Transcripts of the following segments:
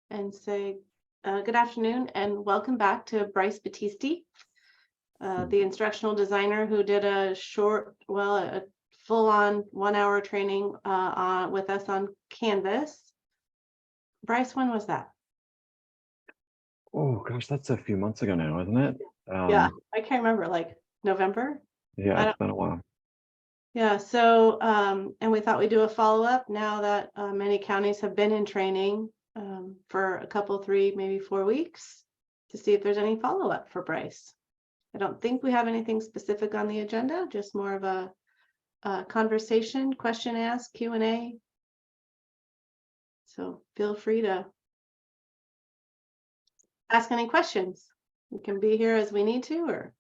and say good afternoon and welcome back to Bryce Battisti, the instructional designer who did a full-on 1-hour training with us on Canvas. Bryce, when was that? Oh gosh, that's a few months ago now, isn't it? Yeah, I can't remember, like November? Yeah, it's been a while. Yeah, so and we thought we'd do a follow-up now that many counties have been in training for a couple, 3, maybe 4 weeks to see if there's any follow-up for Bryce. I don't think we have anything specific on the agenda, just more of a conversation, question ask, Q&A. So feel free to ask any questions. We can be here as we need to, or.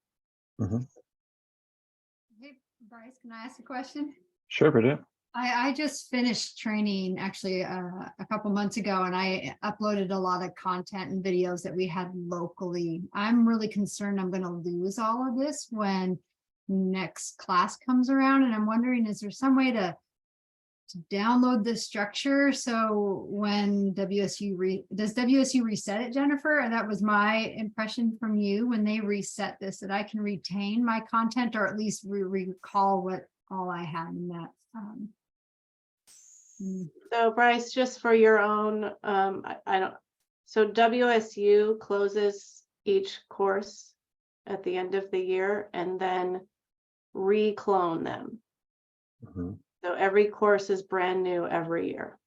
Hey, Bryce, can I ask a question? Sure, Bridget. I just finished training actually a couple months ago, and I uploaded a lot of content and videos that we had locally. I'm really concerned I'm going to lose all of this when next class comes around, and I'm wondering, is there some way to download this structure so when does WSU reset it, Jennifer? And that was my impression from you when they reset this, that I can retain my content or at least recall what all I had in that. So Bryce, just for your own, so WSU closes each course at the end of the year and then reclone them. So every course is brand new every year.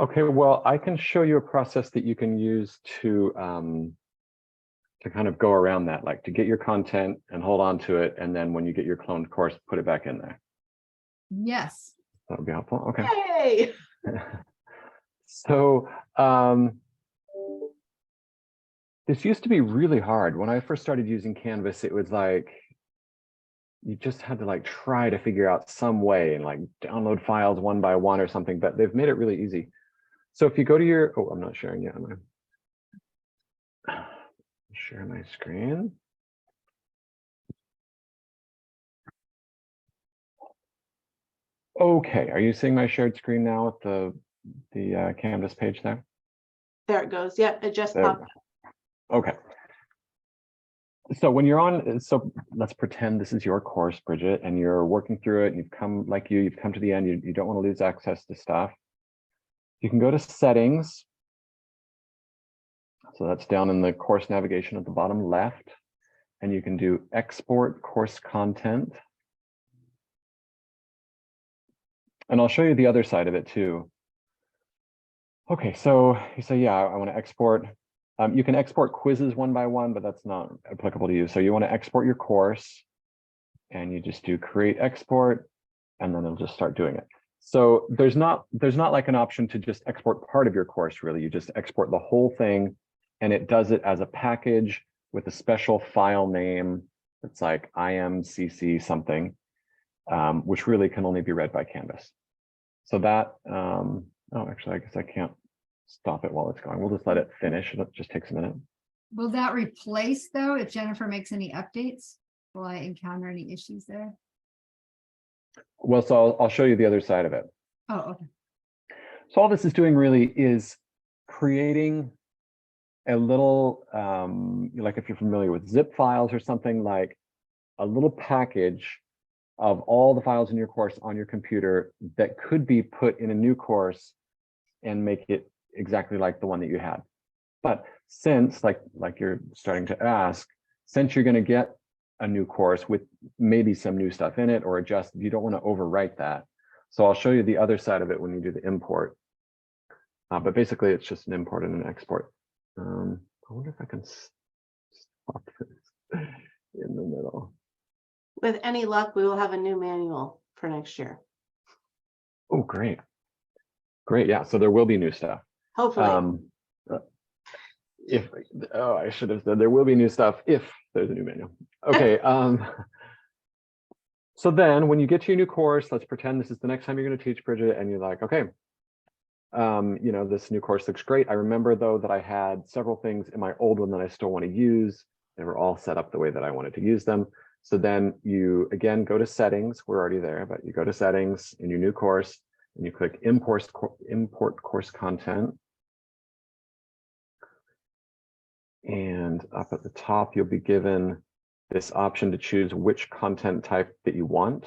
Okay, well, I can show you a process that you can use to kind of go around that, like to get your content and hold on to it, and then when you get your cloned course, put it back in there. Yes. That would be helpful. Okay. Yay! So this used to be really hard. When I first started using Canvas, it was like you just had to like try to figure out some way and like download files one by one or something, but they've made it really easy. So if you go to your, oh, I'm not sharing yet, am I? Share my screen. Okay, are you seeing my shared screen now with the Canvas page there? There it goes. Yep, it just popped up. Okay. So when you're on, so let's pretend this is your course, Bridget, and you're working through it, and you've come to the end, you don't want to lose access to stuff. You can go to settings. So that's down in the course navigation at the bottom left, and you can do export course content. And I'll show you the other side of it too. Okay, so you say, yeah, I want to export. You can export quizzes one by one, but that's not applicable to you. So you want to export your course, and you just do create export, and then it'll just start doing it. So there's not like an option to just export part of your course, really. You just export the whole thing, and it does it as a package with a special file name that's like IMCC something, which really can only be read by Canvas. So that, oh, actually, I guess I can't stop it while it's going. We'll just let it finish. It just takes a minute. Will that replace, though, if Jennifer makes any updates? Will I encounter any issues there? Well, so I'll show you the other side of it. Oh, okay. So all this is doing really is creating a little, like if you're familiar with zip files or something, like a little package of all the files in your course on your computer that could be put in a new course and make it exactly like the one that you had. But since, like you're starting to ask, since you're going to get a new course with maybe some new stuff in it or adjust, you don't want to overwrite that. So I'll show you the other side of it when you do the import. But basically, it's just an import and an export. I wonder if I can stop this in the middle. With any luck, we will have a new manual for next year. Oh, great. Great. Yeah. So there will be new stuff. Hopefully. I should have said there will be new stuff if there's a new manual. Okay. So then when you get to your new course, let's pretend this is the next time you're going to teach, Bridget, and you're like, okay, you know, this new course looks great. I remember though that I had several things in my old one that I still want to use. They were all set up the way that I wanted to use them. So then you again go to settings. We're already there, but you go to settings in your new course and you click import course content. And up at the top, you'll be given this option to choose which content type that you want.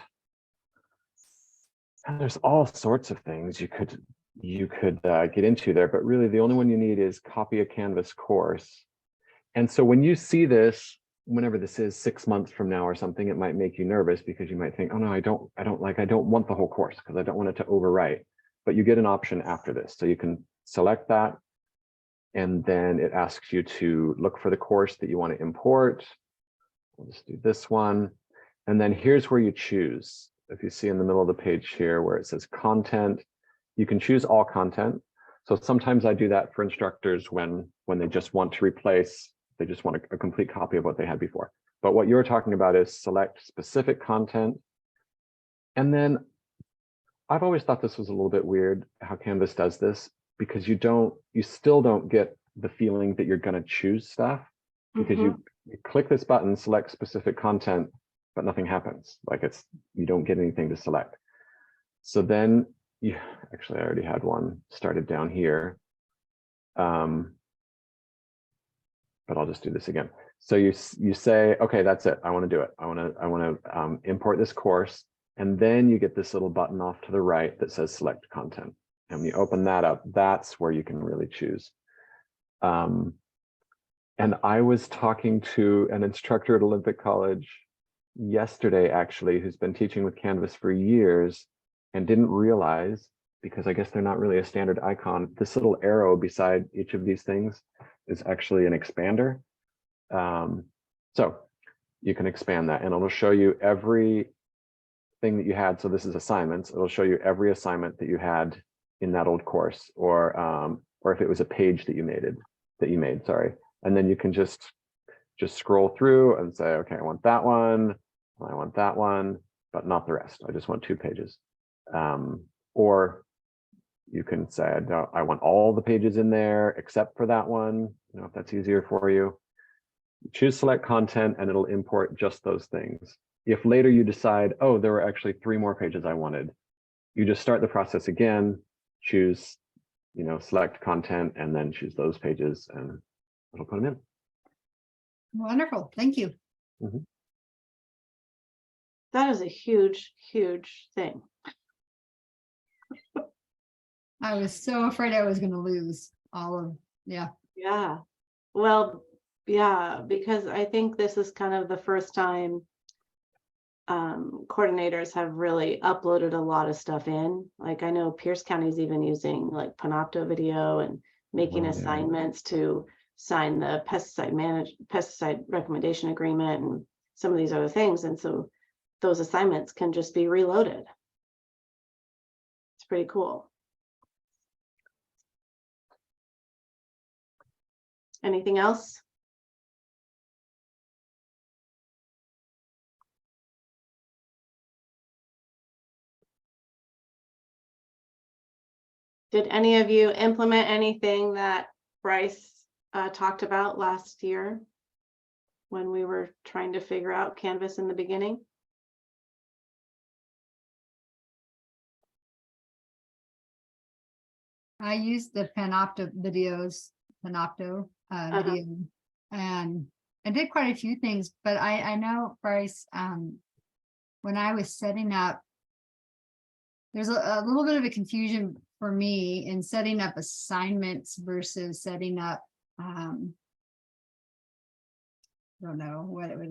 And there's all sorts of things you could get into there, but really the only one you need is copy a Canvas course. And so when you see this, whenever this is 6 months from now or something, it might make you nervous because you might think, oh no, I don't want the whole course because I don't want it to overwrite. But you get an option after this. So you can select that. And then it asks you to look for the course that you want to import. We'll just do this one. And then here's where you choose. If you see in the middle of the page here where it says content, you can choose all content. So sometimes I do that for instructors when they just want to replace, they just want a complete copy of what they had before. But what you're talking about is select specific content. And then I've always thought this was a little bit weird how Canvas does this, because you still don't get the feeling that you're going to choose stuff, because you click this button, select specific content, but nothing happens. Like you don't get anything to select. So then actually I already had one started down here. But I'll just do this again. So you say, okay, that's it. I want to do it. I want to import this course. And then you get this little button off to the right that says select content. And when you open that up, that's where you can really choose. And I was talking to an instructor at Olympic College yesterday, actually, who's been teaching with Canvas for years and didn't realize, because I guess they're not really a standard icon, this little arrow beside each of these things is actually an expander. So you can expand that and it'll show you every thing that you had. So this is assignments. It'll show you every assignment that you had in that old course, or if it was a page that you made, sorry. And then you can just scroll through and say, okay, I want that one, I want that one, but not the rest. I just want 2 pages. Or you can say, I want all the pages in there except for that one, if that's easier for you. Choose select content and it'll import just those things. If later you decide, oh, there were actually 3 more pages I wanted, you just start the process again, choose, select content, and then choose those pages, and it'll put them in. Wonderful. Thank you. That is a huge, huge thing. I was so afraid I was going to lose all of, yeah. Yeah. Well, yeah, because I think this is kind of the first time coordinators have really uploaded a lot of stuff in. Like I know Pierce County is even using like Panopto video and making assignments to sign the pesticide recommendation agreement and some of these other things. And so those assignments can just be reloaded. It's pretty cool. Anything else? Did any of you implement anything that Bryce talked about last year when we were trying to figure out Canvas in the beginning? I used the Panopto video, and I did quite a few things, but I know, Bryce, when I was setting up, there's a little bit of a confusion for me in setting up assignments versus setting up, I don't know, what it was,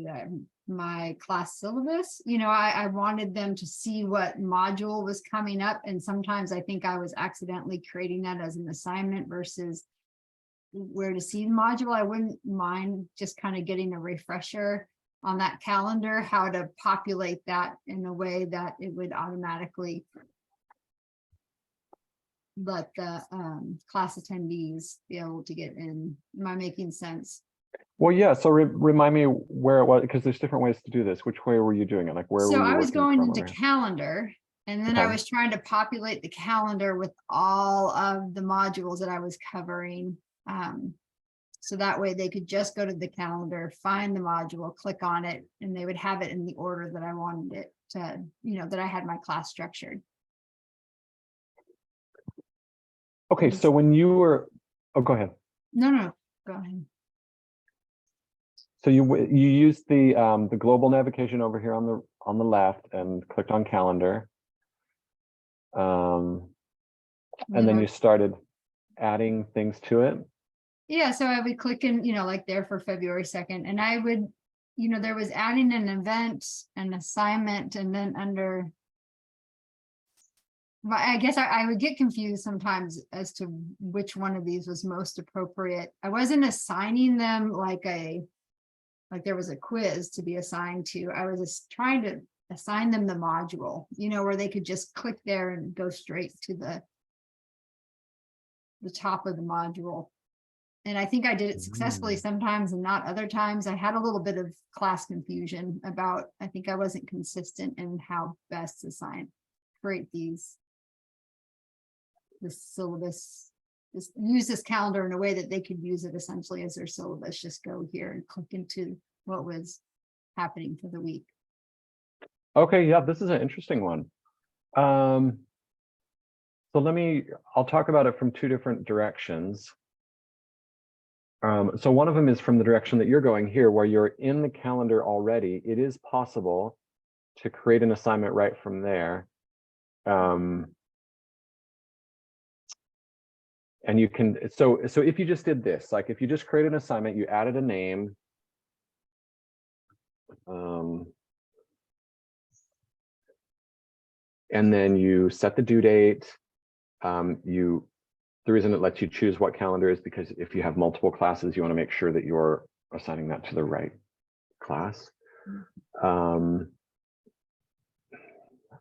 my class syllabus. I wanted them to see what module was coming up. And sometimes I think I was accidentally creating that as an assignment versus where to see the module. I wouldn't mind just kind of getting a refresher on that calendar, how to populate that in a way that it would automatically let the class attendees be able to get in. Am I making sense? Well, yeah. So remind me where it was, because there's different ways to do this. Which way were you doing it? Like where were you? So I was going from into over here? calendar, and then I was trying to populate the calendar with all of the modules that I was covering. So that way they could just go to the calendar, find the module, click on it, and they would have it in the order that I wanted it to, that I had my class structured. Okay, so when you were, oh, go ahead. No, go ahead. So you used the global navigation over here on the left and clicked on calendar. And then you started adding things to it. Yeah, so I would click in, like there for February 2nd, and I would, there was adding an event, an assignment, and then under. But I guess I would get confused sometimes as to which one of these was most appropriate. I wasn't assigning them like there was a quiz to be assigned to. I was just trying to assign them the module, where they could just click there and go straight to the top of the module. And I think I did it successfully sometimes and not other times. I had a little bit of class confusion about, I think I wasn't consistent in how best to create this syllabus, use this calendar in a way that they could use it essentially as their syllabus. Just go here and click into what was happening for the week. Okay, yeah, this is an interesting one. So I'll talk about it from two different directions. So one of them is from the direction that you're going here, where you're in the calendar already. It is possible to create an assignment right from there. And you can, so if you just did this, like if you just created an assignment, you added a name. And then you set the due date. The reason it lets you choose what calendar is because if you have multiple classes, you want to make sure that you're assigning that to the right class.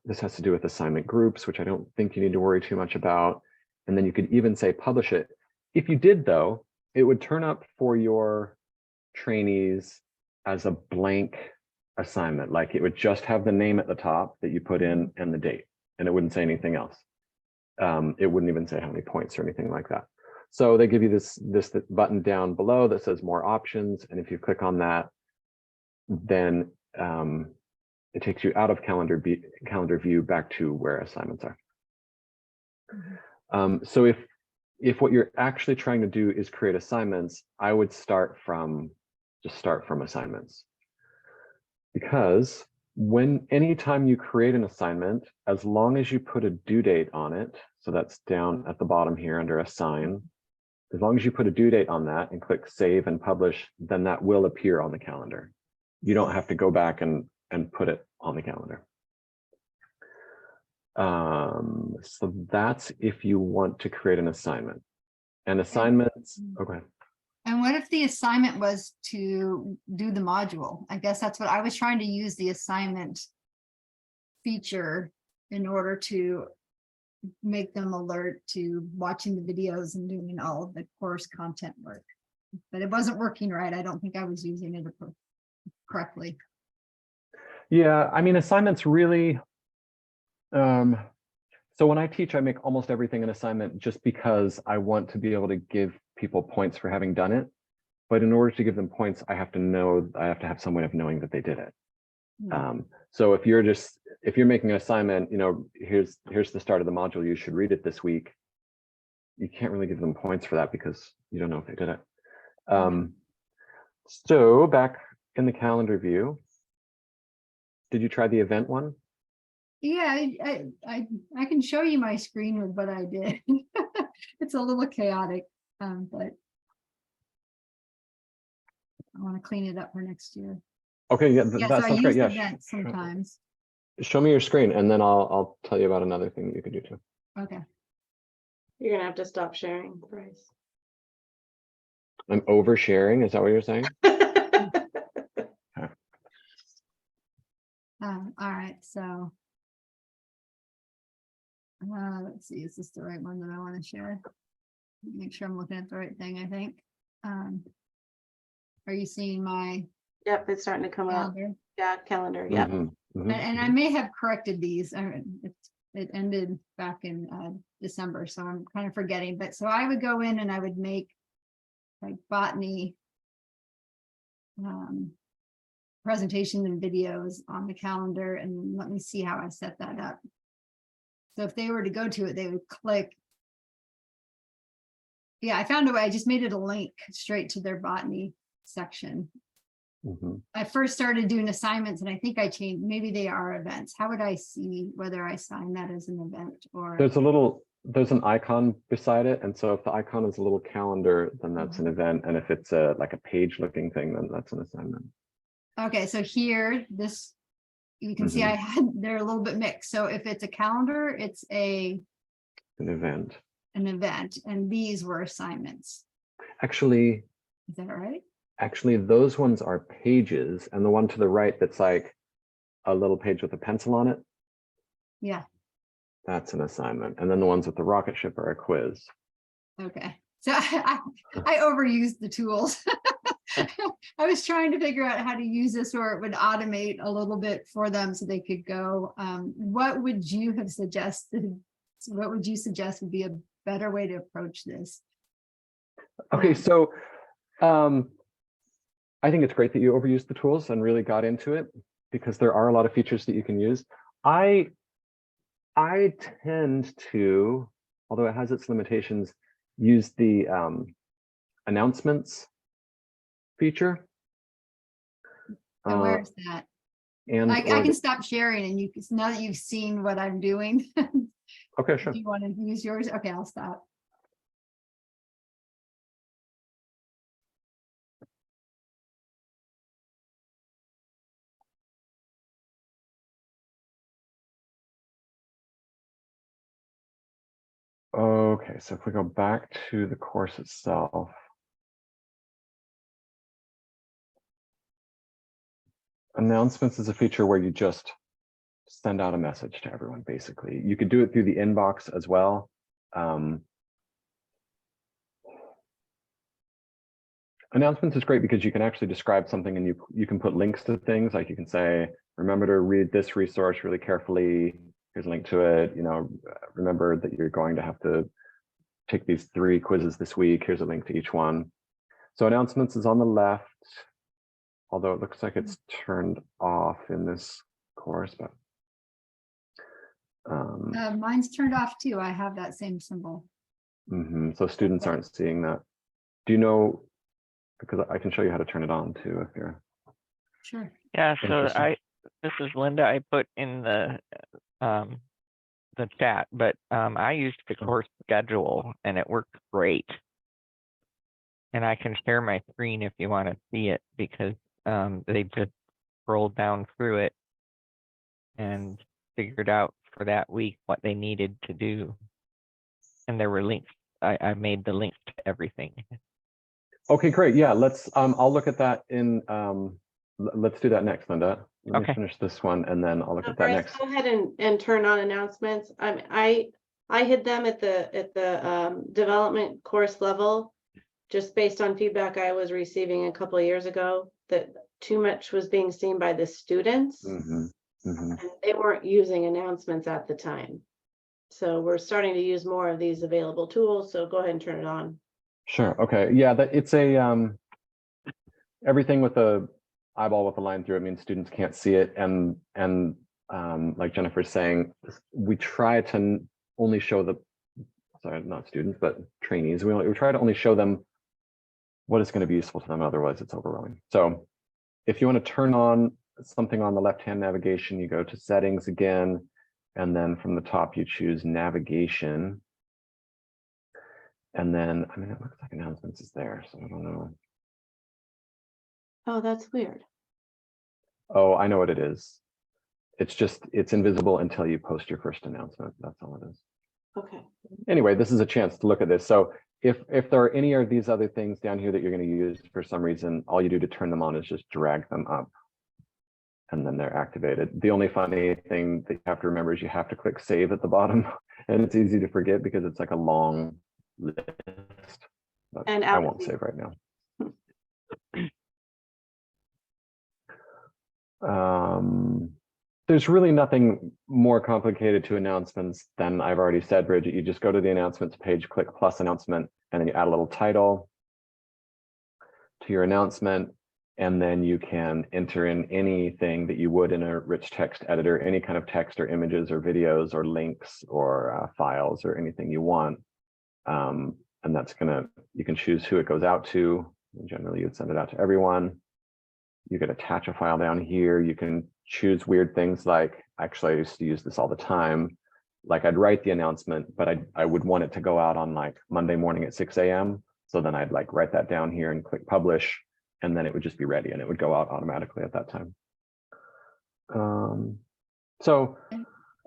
This has to do with assignment groups, which I don't think you need to worry too much about. And then you could even say publish it. If you did, though, it would turn up for your trainees as a blank assignment. Like it would just have the name at the top that you put in and the date, and it wouldn't say anything else. It wouldn't even say how many points or anything like that. So they give you this button down below that says more options. And if you click on that, then it takes you out of calendar view back to where assignments are. So if what you're actually trying to do is create assignments, I would start from assignments. Because anytime you create an assignment, as long as you put a due date on it, so that's down at the bottom here under assign, as long as you put a due date on that and click save and publish, then that will appear on the calendar. You don't have to go back and put it on the calendar. So that's if you want to create an assignment. And assignments, okay. And what if the assignment was to do the module? I guess that's what I was trying to use, the assignment feature in order to make them alert to watching the videos and doing all of the course content work. But it wasn't working right. I don't think I was using it correctly. Yeah, I mean, assignments really, so when I teach, I make almost everything an assignment just because I want to be able to give people points for having done it. But in order to give them points, I have to have some way of knowing that they did it. So if you're making an assignment, here's the start of the module, you should read it this week. You can't really give them points for that because you don't know if they did it. So back in the calendar view, did you try the event one? Yeah, I can show you my screen with what I did. It's a little chaotic, but I want to clean it up for next year. Okay, yeah, Yeah, that so I sounds use great. Yeah, events sometimes. show me your screen, and then I'll tell you about another thing that you could do too. Okay. You're gonna have to stop sharing, Bryce. I'm oversharing. Is that what you're saying? All right, so let's see, is this the right one that I want to share? Make sure I'm looking at the right thing, I think. Are you seeing my Yep, it's starting to come up. calendar? Yeah, calendar. Yep. And I may have corrected these. It ended back in December, so I'm kind of forgetting. But so I would go in and I would make like botany presentations and videos on the calendar, and let me see how I set that up. So if they were to go to it, they would click. Yeah, I found a way. I just made it a link straight to their botany section. Mhm. I first started doing assignments and I think I changed, maybe they are events. How would I see whether I sign that as an event or? There's an icon beside it. And so if the icon is a little calendar, then that's an event. And if it's like a page looking thing, then that's an assignment. Okay, so here, this, you can see I had, they're a little bit mixed. So if it's a calendar, it's An event. an event, and these were assignments. Actually, Is that right? those ones are pages, and the one to the right that's like a little page with a pencil on it, Yeah, that's an assignment. And then the ones with the rocket ship are a quiz. okay. So I overused the tools. I was trying to figure out how to use this where it would automate a little bit for them so they could go. What would you have suggested? What would you suggest would be a better way to approach this? Okay, so I think it's great that you overused the tools and really got into it, because there are a lot of features that you can use. I tend to, although it has its limitations, use the announcements feature. And where is that? And I can stop sharing and you, now that you've seen what I'm doing. okay, sure. Do you want to use yours? Okay, I'll stop. Okay, so if we go back to the course itself. Announcements is a feature where you just send out a message to everyone, basically. You could do it through the inbox as well. Announcements is great because you can actually describe something and you can put links to things. Like you can say, remember to read this resource really carefully. Here's a link to it. You know, remember that you're going to have to take these 3 quizzes this week. Here's a link to each one. So announcements is on the left, although it looks like it's turned off in this course, but Mine's turned off too. I have that same symbol. so students aren't seeing that. Do you know, because I can show you how to turn it on too if you're Sure. Yeah, so interested. this is Linda. I put in the chat, but I used the course schedule and it worked great. And I can share my screen if you want to see it, because they just scrolled down through it and figured out for that week what they needed to do. And there were links. I made the links to everything. Okay, great. Yeah, let's I'll look at that in let's do that next, Linda. Let me finish this one and then I'll look at that Bryce, next. go ahead and turn on announcements. I hid them at the development course level, just based on feedback I was receiving a couple of years ago that too much was being seen by the students. And they weren't using announcements at the time. So we're starting to use more of these available tools. So go ahead and turn it on. Sure. Okay. Yeah, that it's a everything with the eyeball with a line through it means students can't see it, and like Jennifer's saying, we try to only show the not students but trainees. We try to only show them what is going to be useful to them. Otherwise, it's overwhelming. So if you want to turn on something on the left-hand navigation, you go to settings again, and then from the top you choose navigation. And then, I mean, it looks like announcements is there, so I don't know. Oh, that's weird. Oh, I know what it is. It's invisible until you post your first announcement. That's all it is. Okay. Anyway, this is a chance to look at this. So if there are any of these other things down here that you're going to use for some reason, all you do to turn them on is just drag them up. And then they're activated. The only funny thing that you have to remember is you have to click save at the bottom. And it's easy to forget because it's like a long list. But And I won't save right now. There's really nothing more complicated to announcements than I've already said, Bridget. You just go to the announcements page, click plus announcement, and then you add a little title to your announcement. And then you can enter in anything that you would in a rich text editor, any kind of text or images or videos or links or files or anything you want. And that's you can choose who it goes out to. Generally, you'd send it out to everyone. you could attach a file down here. You can choose weird things like, actually, I used to use this all the time. Like I'd write the announcement, but I would want it to go out on like Monday morning at 6 a.m. So then I'd like write that down here and click publish, and then it would just be ready and it would go out automatically at that time. So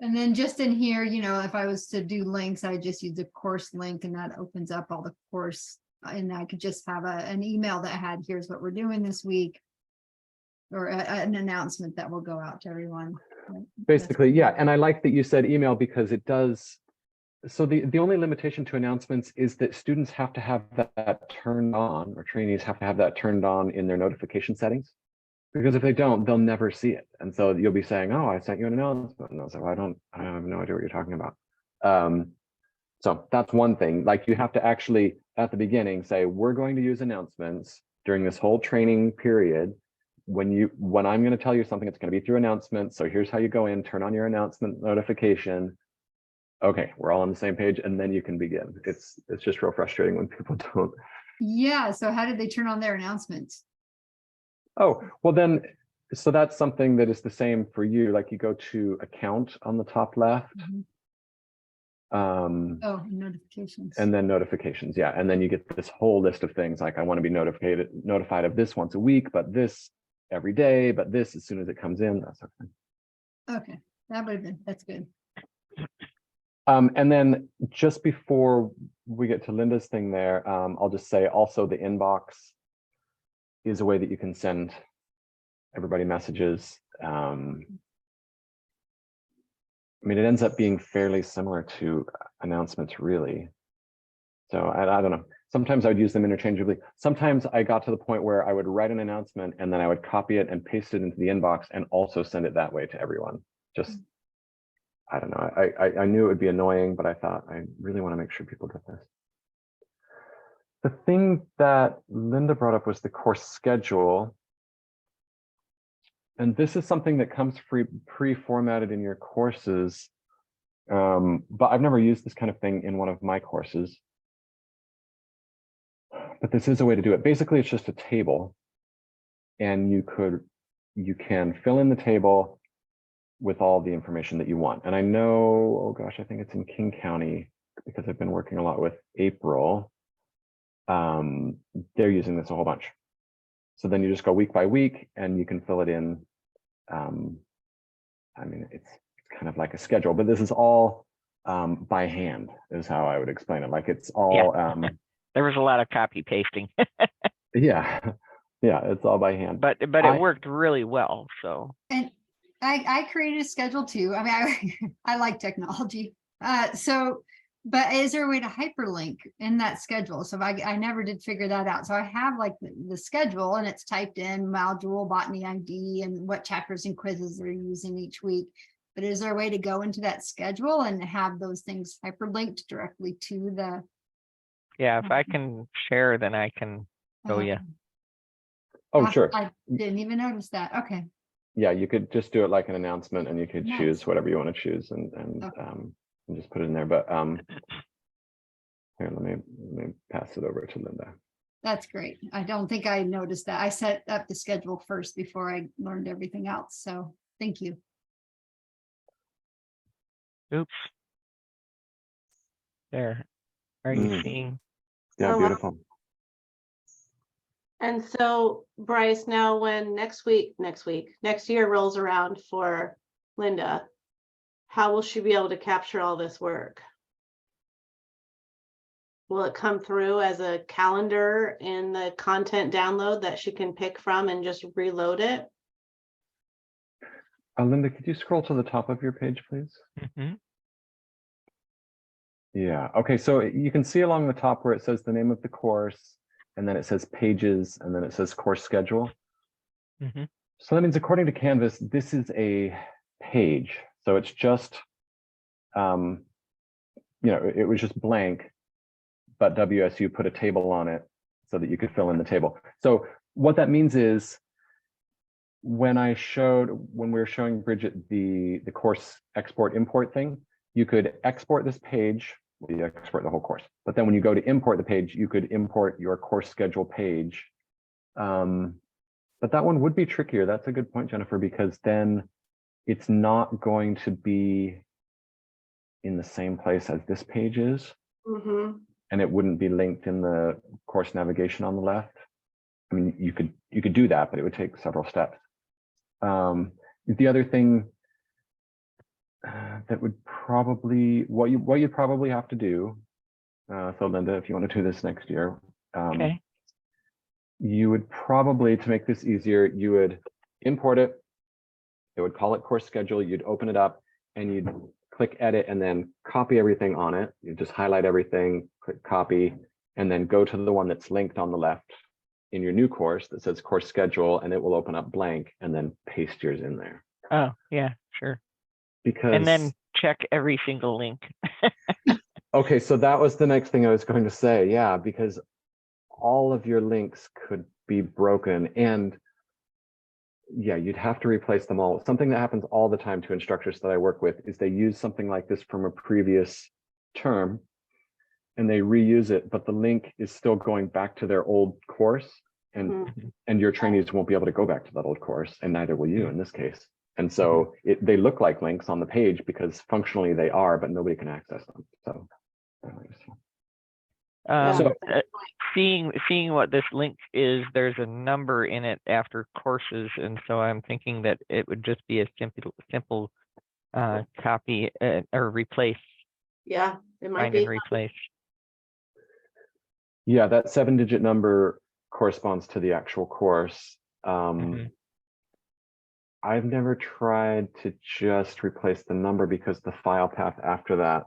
And then just in here, you know, if I was to do links, I just use a course link and that opens up all the course. And I could just have an email that had, here's what we're doing this week. Or an announcement that will go out to everyone. basically, yeah. And I like that you said email because it does. So the only limitation to announcements is that students have to have that turned on, or trainees have to have that turned on in their notification settings. Because if they don't, they'll never see it. And so you'll be saying, oh, I sent you an announcement. And I was like, well, I have no idea what you're talking about. So that's one thing. Like you have to actually, at the beginning, say, we're going to use announcements during this whole training period. When I'm going to tell you something, it's going to be through announcements. So here's how you go in, turn on your announcement notification. Okay, we're all on the same page, and then you can begin. It's just real frustrating when people don't. Yeah, so how did they turn on their announcements? Oh, well then, so that's something that is the same for you. Like you go to account on the top left. Oh, notifications. And then notifications, yeah. And then you get this whole list of things like I want to be notified of this once a week, but this every day, but this as soon as it comes in, that's okay. Okay, that would have been, that's good. And then just before we get to Linda's thing there, I'll just say also the inbox is a way that you can send everybody messages. I mean, it ends up being fairly similar to announcements, really. So I don't know. Sometimes I would use them interchangeably. Sometimes I got to the point where I would write an announcement and then I would copy it and paste it into the inbox and also send it that way to everyone. Just, I don't know. I knew it would be annoying, but I thought I really want to make sure people get this. The thing that Linda brought up was the course schedule. And this is something that comes pre-formatted in your courses. But I've never used this kind of thing in one of my courses. But this is a way to do it. Basically, it's just a table. And you can fill in the table with all the information that you want. And I know, oh gosh, I think it's in King County because I've been working a lot with April. They're using this a whole bunch. So then you just go week by week and you can fill it in. I mean, it's kind of like a schedule, but this is all by hand is how I would explain it. Like it's all, there was a lot of copy pasting, yeah, it's all by hand. but it worked really well. So, and I created a schedule too. I mean, I like technology. But is there a way to hyperlink in that schedule? So I never did figure that out. So I have like the schedule and it's typed in module, botany ID, and what chapters and quizzes they're using each week. But is there a way to go into that schedule and have those things hyperlinked directly to the? Yeah, if I can share, then I can show you. Oh, sure. I didn't even notice that. Okay. Yeah, you could just do it like an announcement and you could Nice. choose whatever you want to choose and just put it in there. But here, let me pass it over to Linda. That's great. I don't think I noticed that. I set up the schedule first before I learned everything else. So thank you. Oops. There. Are you seeing? Yeah, Oh, beautiful. And so Bryce, now when next year rolls around for Linda, how will she be able to capture all this work? Will it come through as a calendar in the content download that she can pick from and just reload it? Linda, could you scroll to the top of your page, please? Mm-hmm. Yeah, okay, so you can see along the top where it says the name of the course, and then it says pages, and then it says course schedule. Mm-hmm. So that means according to Canvas, this is a page. So it's just, it was just blank, but WSU put a table on it so that you could fill in the table. So what that means is when we were showing Bridget the course export import thing, you could export this page, well, you export the whole course, but then when you go to import the page, you could import your course schedule page But that one would be trickier. That's a good point, Jennifer, because then it's not going to be in the same place as this page is, Mm-hmm. and it wouldn't be linked in the course navigation on the left. I mean, you could do that, but it would take several steps. The other thing that would probably, what you probably have to do, so Linda, if you want to do this next year, Okay. you would probably, to make this easier, you would import it. It would call it course schedule. You'd open it up and you'd click edit and then copy everything on it. You just highlight everything, click copy, and then go to the one that's linked on the left in your new course that says course schedule, and it will open up blank, and then paste yours in there. Oh, yeah, sure. Because And then check every single link. okay, so that was the next thing I was going to say. Yeah, because all of your links could be broken, and yeah, you'd have to replace them all. Something that happens all the time to instructors that I work with is they use something like this from a previous term and they reuse it, but the link is still going back to their old course, and your trainees won't be able to go back to that old course, and neither will you in this case. And so they look like links on the page because functionally they are, but nobody can access them. So So seeing what this link is, there's a number in it after courses, and so I'm thinking that it would just be a simple copy or replace. Yeah, it might Find be. and replace. yeah, that 7-digit number corresponds to the actual course. I've never tried to just replace the number because the file path after that,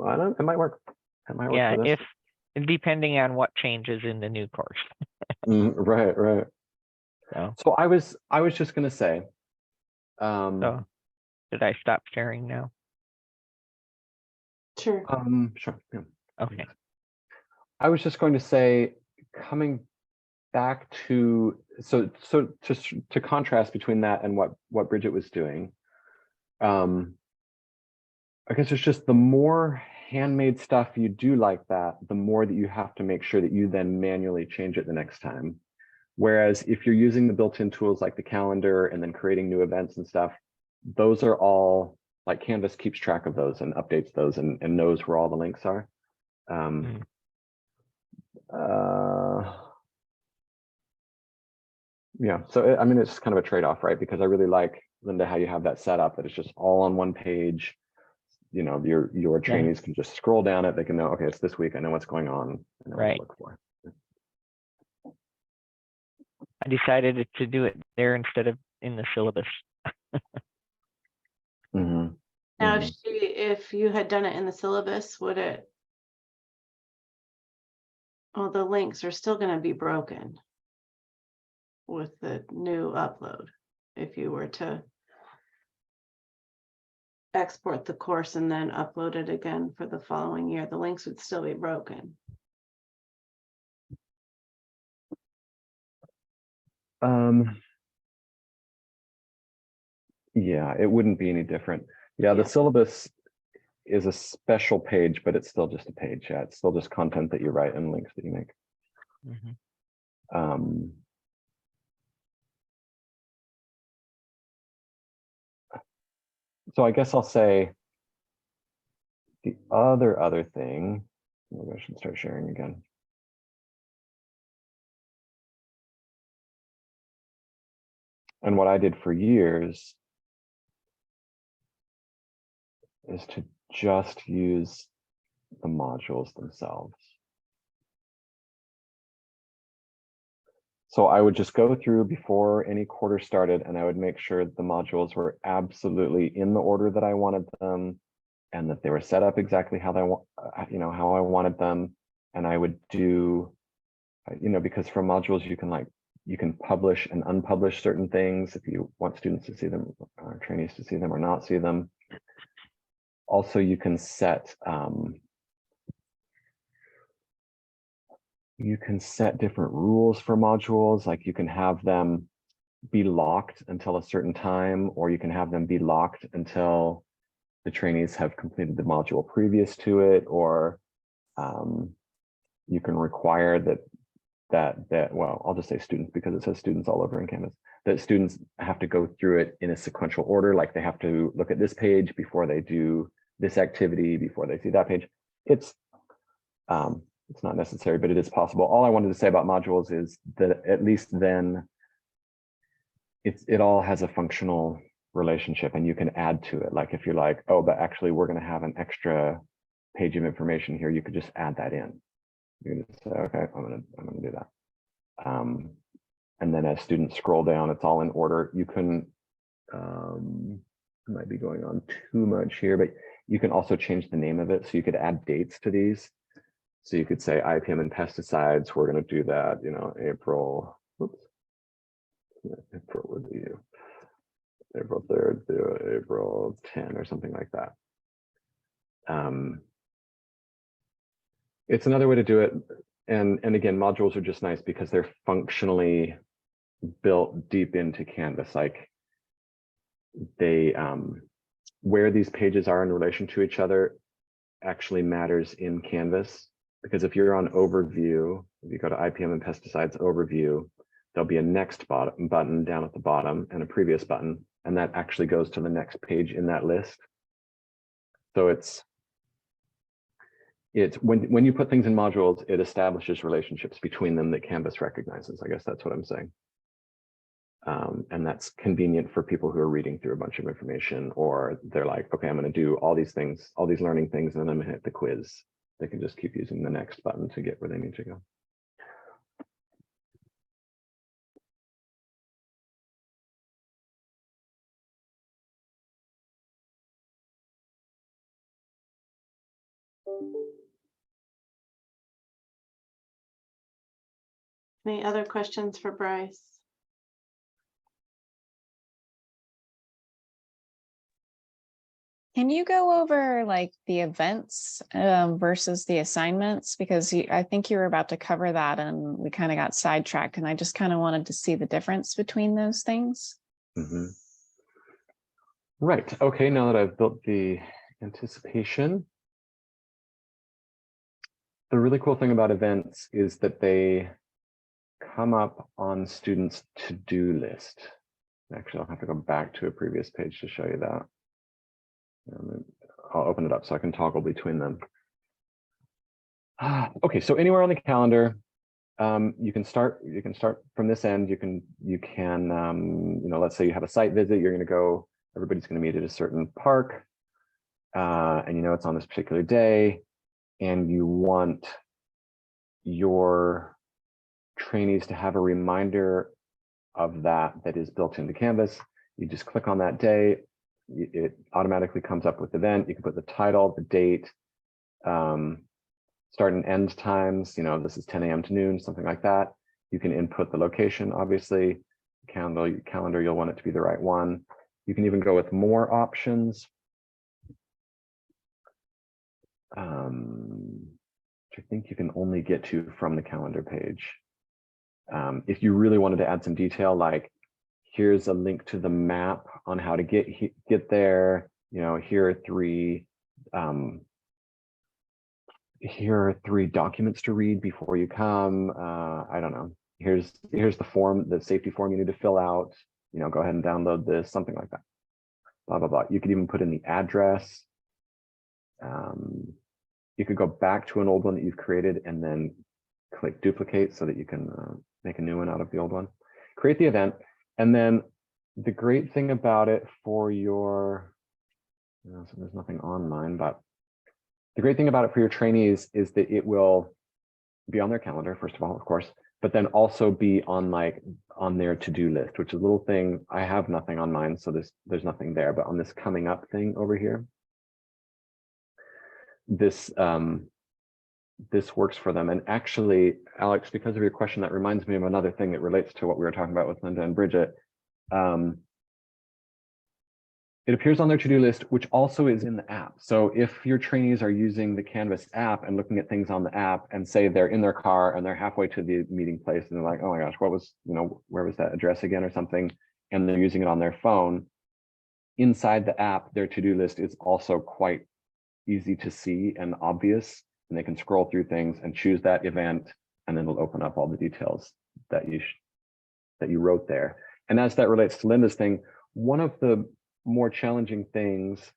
I don't, it might work. It might work Yeah, for this. depending on what changes in the new course. Right. So I was just gonna say, So did I stop sharing now? Sure. sure. Yeah. Okay. I was just going to say, coming back to to contrast between that and what Bridget was doing, I guess it's just the more handmade stuff you do like that, the more that you have to make sure that you then manually change it the next time. Whereas if you're using the built-in tools like the calendar and then creating new events and stuff, those are all like Canvas keeps track of those and updates those and knows where all the links are. Yeah, so I mean, it's kind of a trade-off, right? Because I really like, Linda, how you have that set up that it's just all on one page. You know, your trainees can just scroll down it. They can know, okay, it's this week. I know what's going on. I know what to look for. I decided to do it there instead of in the syllabus. Now, if you had done it in the syllabus, would it? Well, the links are still going to be broken with the new upload. If you were to export the course and then upload it again for the following year, the links would still be broken. Yeah, it wouldn't be any different. Yeah, the syllabus is a special page, but it's still just a page. Yeah, it's still just content that you write and links that you make. So I guess I'll say the other thing, maybe I should start sharing again. And what I did for years is to just use the modules themselves. So I would just go through before any quarter started, and I would make sure the modules were absolutely in the order that I wanted them, and that they were set up exactly how they want, how I wanted them. And I would do, because from modules you can publish and unpublish certain things if you want students to see them, or trainees to see them or not see them. Also, you can set different rules for modules, like you can have them be locked until a certain time, or you can have them be locked until the trainees have completed the module previous to it, or you can require that well, I'll just say students because it says students all over in Canvas, that students have to go through it in a sequential order, like they have to look at this page before they do this activity, before they see that page. It's not necessary, but it is possible. All I wanted to say about modules is that at least then it all has a functional relationship and you can add to it. Like if you're like, oh, but actually we're going to have an extra page of information here, you could just add that in. You can just say, okay, I'm gonna do that. And then as students scroll down, it's all in order. You can, I might be going on too much here, but you can also change the name of it. So you could add dates to these. So you could say IPM and pesticides, we're going to do that, you know, April, whoops. April would be April 3rd to April 10 or something like that. It's another way to do it. And again, modules are just nice because they're functionally built deep into Canvas. Like they, where these pages are in relation to each other actually matters in Canvas. Because if you're on overview, if you go to IPM and pesticides overview, there'll be a next button down at the bottom and a previous button, and that actually goes to the next page in that list. So it's when you put things in modules, it establishes relationships between them that Canvas recognizes. I guess that's what I'm saying. And that's convenient for people who are reading through a bunch of information, or they're like, okay, I'm going to do all these things, all these learning things, and then I'm going to hit the quiz. They can just keep using the next button to get where they need to go. Any other questions for Bryce? Can you go over like the events versus the assignments? Because I think you were about to cover that and we kind of got sidetracked, and I just kind of wanted to see the difference between those things. Mm-hmm. Right. Okay. Now that I've built the anticipation, the really cool thing about events is that they come up on students' to-do list. Actually, I'll have to go back to a previous page to show you that. I'll open it up so I can toggle between them. Okay, so anywhere on the calendar, you can start from this end. You can you know, let's say you have a site visit, you're going to go, everybody's going to meet at a certain park, and you know it's on this particular day, and you want your trainees to have a reminder of that is built into Canvas. You just click on that day, it automatically comes up with the event. You can put the title, the date, start and end times, you know, this is 10 a.m. to noon, something like that. You can input the location, obviously. Calendar, you'll want it to be the right one. You can even go with more options. Which I think you can only get to from the calendar page. If you really wanted to add some detail, like here's a link to the map on how to get there, you know, here are three documents to read before you come. I don't know. Here's the form, the safety form you need to fill out. You know, go ahead and download this, something like that. Blah blah blah. You could even put in the address. You could go back to an old one that you've created and then click duplicate so that you can make a new one out of the old one. Create the event, and then the great thing about it for your, you know, so there's nothing on mine, but the great thing about it for your trainees is that it will be on their calendar, first of all, of course, but then also be on their to-do list, which is a little thing. I have nothing on mine, so there's nothing there, but on this coming up thing over here, this works for them. And actually, Alex, because of your question, that reminds me of another thing that relates to what we were talking about with Linda and Bridget. It appears on their to-do list, which also is in the app. So if your trainees are using the Canvas app and looking at things on the app, and say they're in their car and they're halfway to the meeting place and they're like, oh my gosh, what was, you know, where was that address again or something, and they're using it on their phone, inside the app, their to-do list is also quite easy to see and obvious, and they can scroll through things and choose that event and then it'll open up all the details that you wrote there. And as that relates to Linda's thing, one of the more challenging things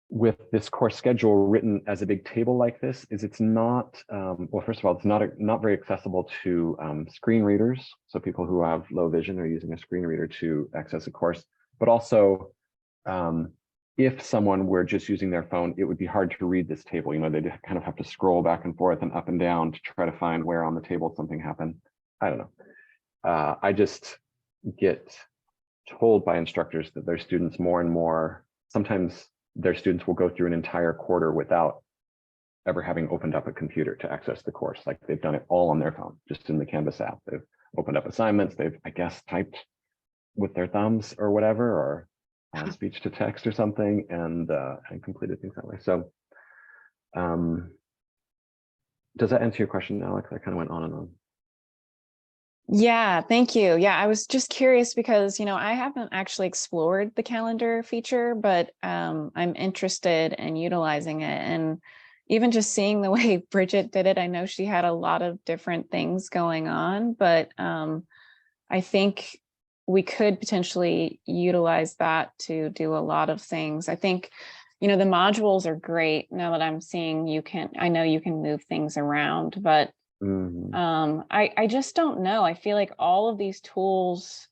with this course schedule written as a big table like this is it's not, well, first of all, it's not very accessible to screen readers. So people who have low vision are using a screen reader to access a course, but also if someone were just using their phone, it would be hard to read this table. You know, they'd kind of have to scroll back and forth and up and down to try to find where on the table something happened. I don't know. I just get told by instructors that their students more and more, sometimes their students will go through an entire quarter without ever having opened up a computer to access the course. Like they've done it all on their phone, just in the Canvas app. They've opened up assignments. They've, I guess, typed with their thumbs or whatever, or speech to text or something, and completed things that way. So does that answer your question, Alex? I kind of went on and on. Yeah, thank you. Yeah, I was just curious because, you know, I haven't actually explored the calendar feature, but I'm interested in utilizing it. And even just seeing the way Bridget did it, I know she had a lot of different things going on, but I think we could potentially utilize that to do a lot of things. I think, you know, the modules are great now that I'm seeing I know you can move things around, but I just don't know. I feel like all of these tools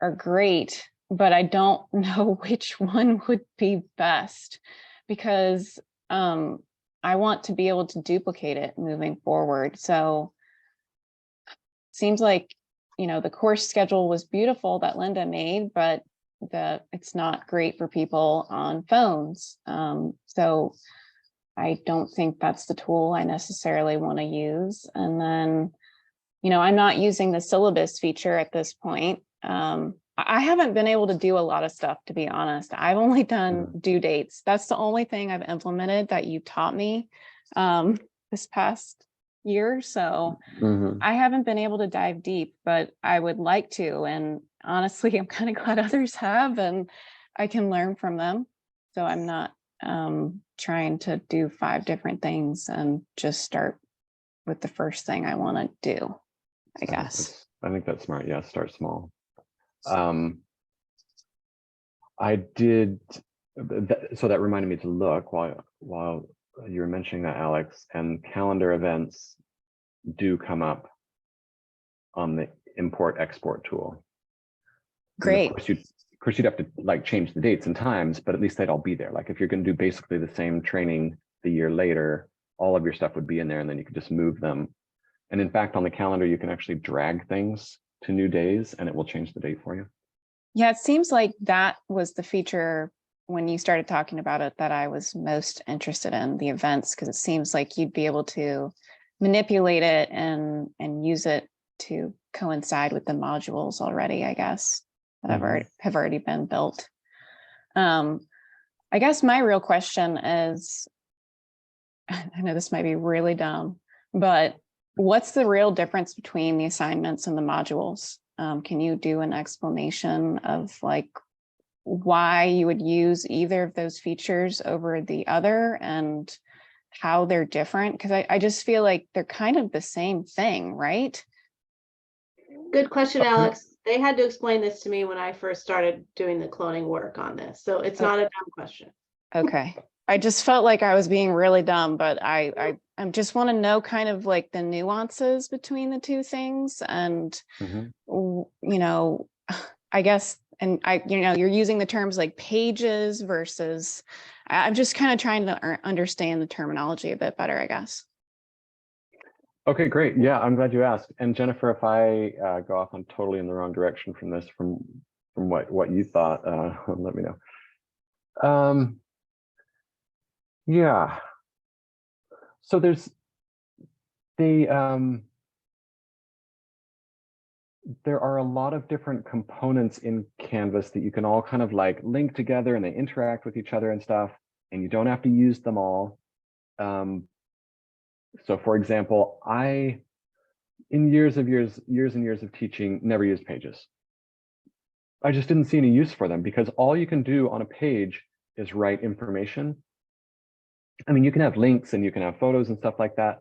are great, but I don't know which one would be best because I want to be able to duplicate it moving forward. So seems like, you know, the course schedule was beautiful that Linda made, but it's not great for people on phones. So I don't think that's the tool I necessarily want to use. And then, you know, I'm not using the syllabus feature at this point. I haven't been able to do a lot of stuff, to be honest. I've only done due dates. That's the only thing I've implemented that you taught me this past year. So I haven't been able to dive deep, but I would like to. And honestly, I'm kind of glad others have, and I can learn from them. So I'm not trying to do 5 different things and just start with the first thing I want to do, I guess. I think that's smart. Yeah, start small. I did, so that reminded me to look while you were mentioning that, Alex, and calendar events do come up on the import export tool. Great. Of course, you'd have to like change the dates and times, but at least they'd all be there. Like if you're going to do basically the same training the year later, all of your stuff would be in there, and then you could just move them. And in fact, on the calendar, you can actually drag things to new days, and it will change the date for you. Yeah, it seems like that was the feature when you started talking about it that I was most interested in, the events, because it seems like you'd be able to manipulate it and use it to coincide with the modules already, I guess, that have already been built. I guess my real question is, I know this might be really dumb, but what's the real difference between the assignments and the modules? Can you do an explanation of like why you would use either of those features over the other and how they're different? Because I just feel like they're kind of the same thing, right? Good question, Alex. They had to explain this to me when I first started doing the cloning work on this. So it's not a dumb question. Okay. I just felt like I was being really dumb, but I just want to know kind of like the nuances between the two things. And, you know, I guess, and you know, you're using the terms like pages versus, I'm just kind of trying to understand the terminology a bit better, I guess. Okay, great. Yeah, I'm glad you asked. And Jennifer, if I go off on totally in the wrong direction from this, from what you thought, let me know. Yeah. So there's there are a lot of different components in Canvas that you can all kind of like link together, and they interact with each other and stuff, and you don't have to use them all. So for example, I, in years and years of teaching, never used pages. I just didn't see any use for them, because all you can do on a page is write information. I mean, you can have links and you can have photos and stuff like that,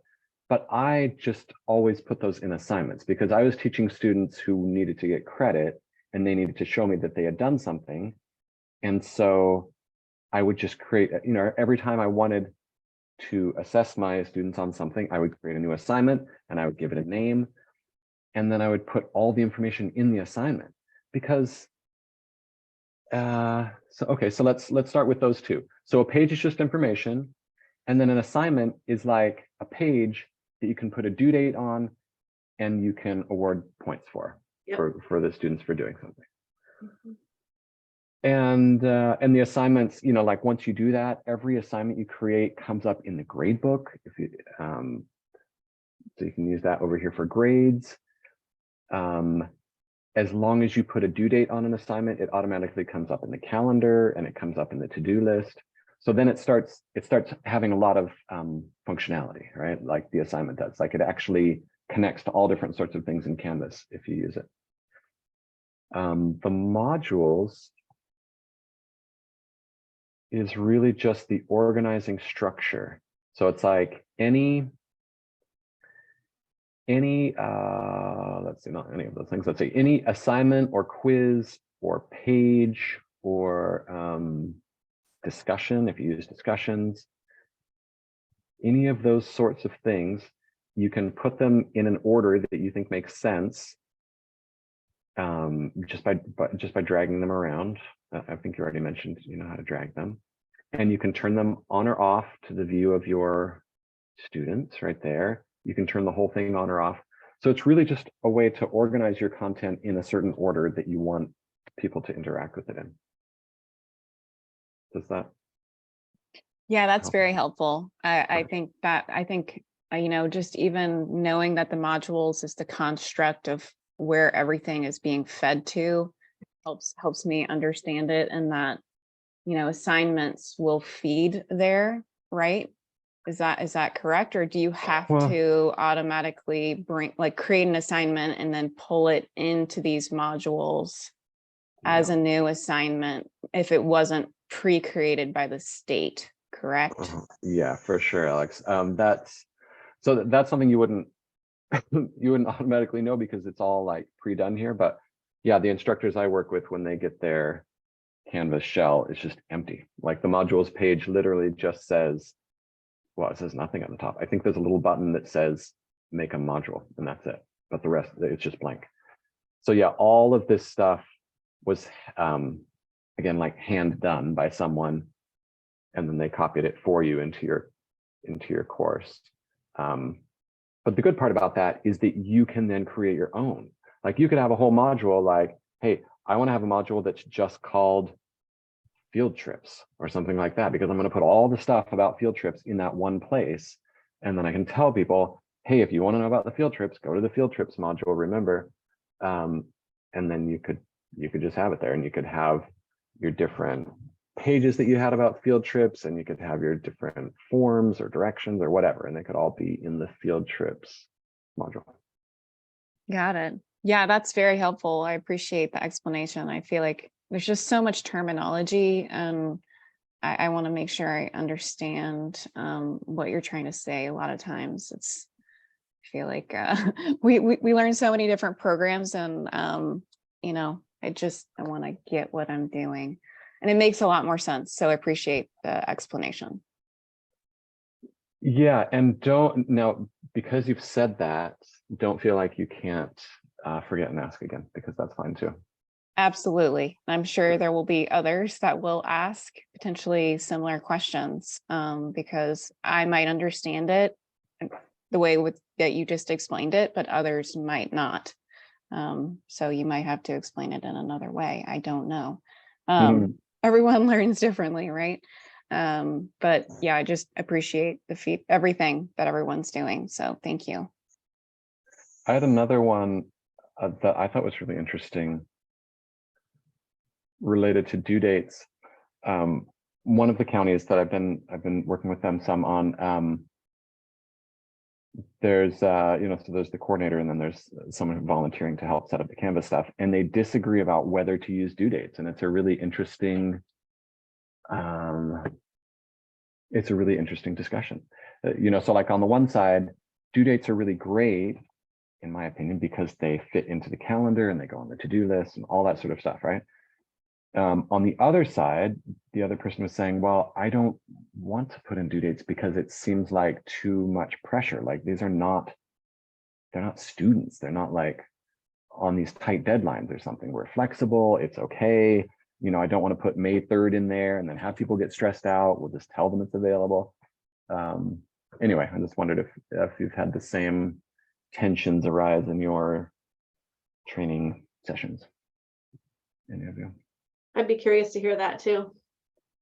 but I just always put those in assignments because I was teaching students who needed to get credit and they needed to show me that they had done something. And so I would just create, you know, every time I wanted to assess my students on something, I would create a new assignment and I would give it a name. And then I would put all the information in the assignment because, so let's start with those two. So a page is just information. And then an assignment is like a page that you can put a due date on and you can award points for, Yep. for the students for doing something. Mhm. And the assignments, you know, like once you do that, every assignment you create comes up in the grade book. If you, so you can use that over here for grades. As long as you put a due date on an assignment, it automatically comes up in the calendar and it comes up in the to-do list. So then it starts having a lot of functionality, right? Like the assignment does. Like it actually connects to all different sorts of things in Canvas if you use it. The modules is really just the organizing structure. So it's like any let's see, not any of those things. Let's say any assignment or quiz or page or discussion, if you use discussions, any of those sorts of things, you can put them in an order that you think makes sense just by dragging them around. I think you already mentioned, you know, how to drag them. And you can turn them on or off to the view of your students right there. You can turn the whole thing on or off. So it's really just a way to organize your content in a certain order that you want people to interact with it in. Does that? Yeah, that's help? very helpful. I Okay. think, you know, just even knowing that the modules is the construct of where everything is being fed to helps me understand it, and that, you know, assignments will feed there, right? Is that correct? Or do you have Well- to automatically create an assignment and then pull it into these modules as Yeah. a new assignment if it wasn't pre-created by the state, correct? Yeah, for sure, Alex. That's something you wouldn't you wouldn't automatically know because it's all like pre-done here. But yeah, the instructors I work with, when they get their Canvas shell, it's just empty. Like the modules page literally just says, well, it says nothing at the top. I think there's a little button that says make a module and that's it. But the rest, it's just blank. So yeah, all of this stuff was again, like hand done by someone, and then they copied it for you into your course. But the good part about that is that you can then create your own. Like you could have a whole module like, hey, I want to have a module that's just called field trips or something like that, because I'm going to put all the stuff about field trips in that one place. And then I can tell people, hey, if you want to know about the field trips, go to the field trips module, remember. And then you could just have it there, and you could have your different pages that you had about field trips, and you could have your different forms or directions or whatever, and they could all be in the field trips module. Got it. Yeah, that's very helpful. I appreciate the explanation. I feel like there's just so much terminology, and I want to make sure I understand what you're trying to say. A lot of times I feel like we learn so many different programs, and you know, I want to get what I'm doing, and it makes a lot more sense. So I appreciate the explanation. Yeah, and now, because you've said that, don't feel like you can't forget and ask again, because that's fine too. Absolutely. I'm sure there will be others that will ask potentially similar questions because I might understand it the way that you just explained it, but others might not. So you might have to explain it in another way. I don't know. Everyone learns differently, right? But yeah, I just appreciate everything that everyone's doing. So thank you. I had another one that I thought was really interesting related to due dates. One of the counties that I've been working with them some on, there's you know, so there's the coordinator, and then there's someone volunteering to help set up the Canvas stuff, and they disagree about whether to use due dates, and it's a really interesting discussion. You know, so like on the one side, due dates are really great, in my opinion, because they fit into the calendar and they go on the to-do list and all that sort of stuff, right? On the other side, the other person was saying, well, I don't want to put in due dates because it seems like too much pressure. Like these are not, they're not students. They're not like on these tight deadlines or something. We're flexible. It's okay. You know, I don't want to put May 3rd in there and then have people get stressed out. We'll just tell them it's available. Anyway, I just wondered if you've had the same tensions arise in your training sessions. Any of you? I'd be curious to hear that too.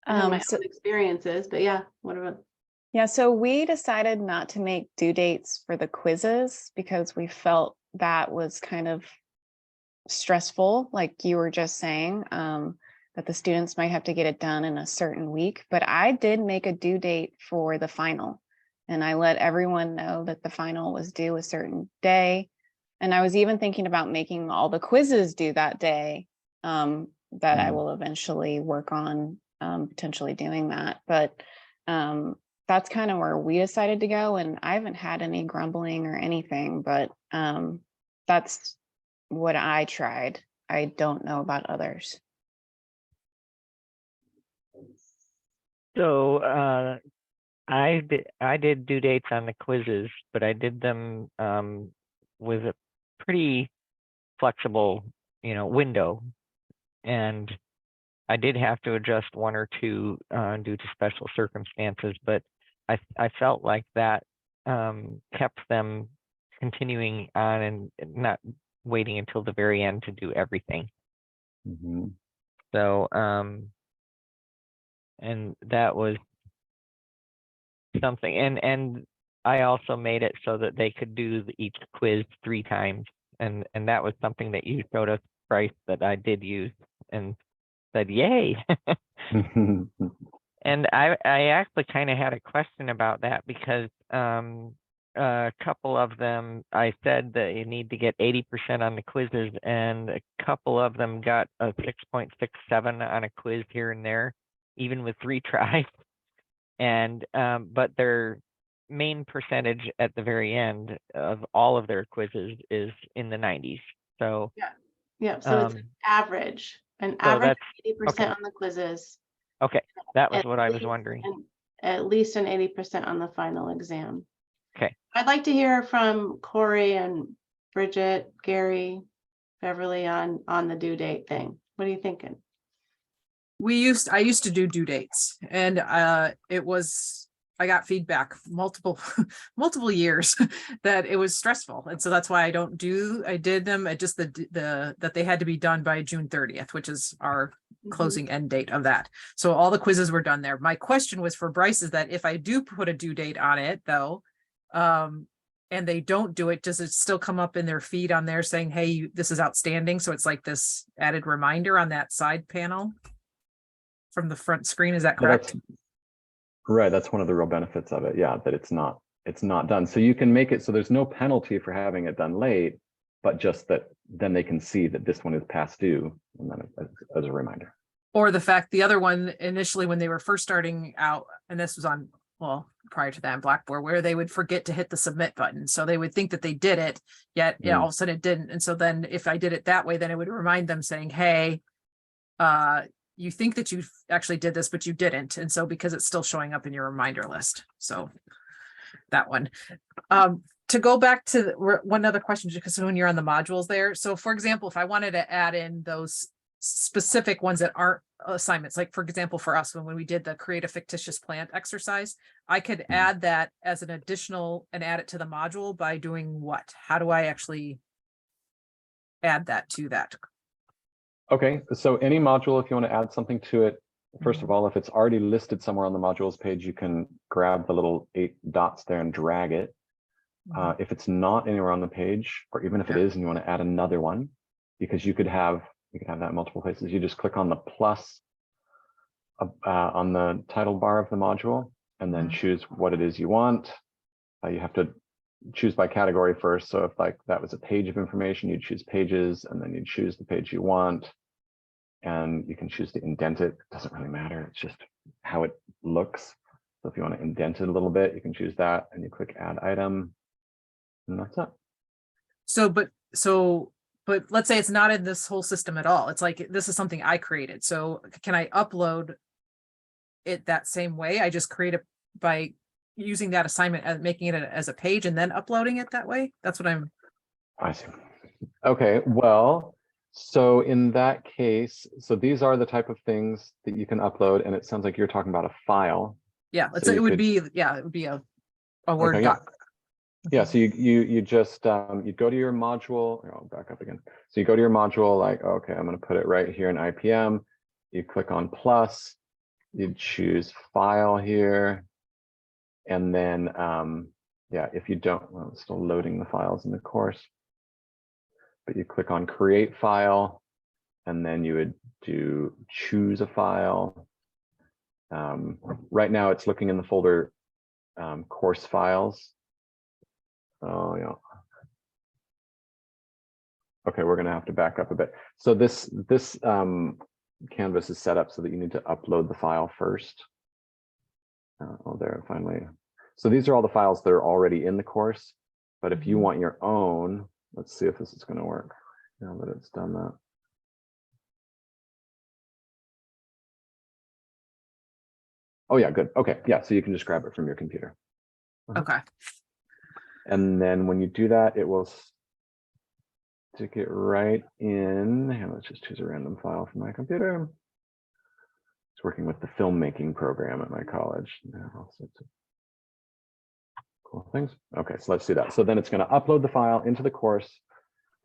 I have my So- own experiences, but yeah, what about? Yeah, so we decided not to make due dates for the quizzes because we felt that was kind of stressful, like you were just saying, that the students might have to get it done in a certain week. But I did make a due date for the final, and I let everyone know that the final was due a certain day. And I was even thinking about making all the quizzes due that day. That I will eventually work on potentially doing that. But that's kind of where we decided to go. And I haven't had any grumbling or anything, but that's what I tried. I don't know about others. So I did due dates on the quizzes, but I did them with a pretty flexible, window. And I did have to adjust one or two due to special circumstances, but I felt like that kept them continuing on and not waiting until the very end to do everything. Mm-hmm. So, and that was something, and I also made it so that they could do each quiz 3 times, and that was something that you showed us, Bryce, that I did use and said, yay. And I actually kind of had a question about that because a couple of them, I said that you need to get 80% on the quizzes, and a couple of them got a 6.67 on a quiz here and there, even with 3 tries. And but their main percentage at the very end of all of their quizzes is in the 90s. So Yeah, so it's average, an so average that's 80% okay. on the quizzes. Okay, that was At what I was least wondering. At least an 80% on the final exam. Okay. I'd like to hear from Corey and Bridget, Gary, Beverly on the due date thing. What are you thinking? I used to do due dates, and I got feedback multiple years that it was stressful, and so that's why I did them at just that they had to be done by June 30th, which is our closing end date of that. So all the quizzes were done there. My question was for Bryce is that if I do put a due date on it though, and they don't do it, does it still come up in their feed on there saying, hey, this is outstanding? So it's like this added reminder on that side panel from the front screen. Is that correct? Right. That's one of the real benefits of it. Yeah, that it's not done. So you can make it so there's no penalty for having it done late, but just that then they can see that this one is past due, and then as a reminder. Or the fact the other one initially when they were first starting out, and this was on, well, prior to that in Blackboard, where they would forget to hit the submit button. So they would think that they did it, yet all of a sudden it didn't. And so then if I did it that way, then it would remind them saying, hey, you think that you actually did this, but you didn't. And so because it's still showing up in your reminder list. So that one. To go back to one other question, because when you're on the modules there. So for example, if I wanted to add in those specific ones that aren't assignments, like for example, for us, when we did the create a fictitious plant exercise, I could add that as an additional and add it to the module by doing what? How do I actually add that to that? Okay, so any module, if you want to add something to it, first of all, if it's already listed somewhere on the modules page, you can grab the little 8 dots there and drag it. If it's not anywhere on the page, or even if it is and you want to add another one, because you could have that in multiple places, you just click on the plus on the title bar of the module and then choose what it is you want. You have to choose by category first. So if like that was a page of information, you'd choose pages, and then you'd choose the page you want. And you can choose to indent it. It doesn't really matter. It's just how it looks. So if you want to indent it a little bit, you can choose that and you click add item. And that's it. But let's say it's not in this whole system at all. It's like, this is something I created. So can I upload it that same way? I just create it by using that assignment and making it as a page and then uploading it that way? That's what I see. Okay, well, so in that case, so these are the type of things that you can upload, and it sounds like you're talking about a file. yeah, So you could- it would be a Word Okay, yeah. doc. Yeah, so you just you go to your module. I'll back up again. So you go to your module, like, okay, I'm going to put it right here in IPM. You click on plus, you choose file here, and then yeah, if you don't, well, it's still loading the files in the course, but you click on create file, and then you would do choose a file. Right now it's looking in the folder course files. Oh yeah. Okay, we're gonna have to back up a bit. So this canvas is set up so that you need to upload the file first. Oh, there, finally. So these are all the files that are already in the course, but if you want your own, let's see if this is gonna work now that it's done that. Oh yeah, good. Okay, yeah, so you can just grab it from your computer. Okay. And then when you do that, it will stick it right in. Here, let's just choose a random file from my computer. It's working with the filmmaking program at my college. All sorts of cool things. Okay, so let's do that. So then it's going to upload the file into the course,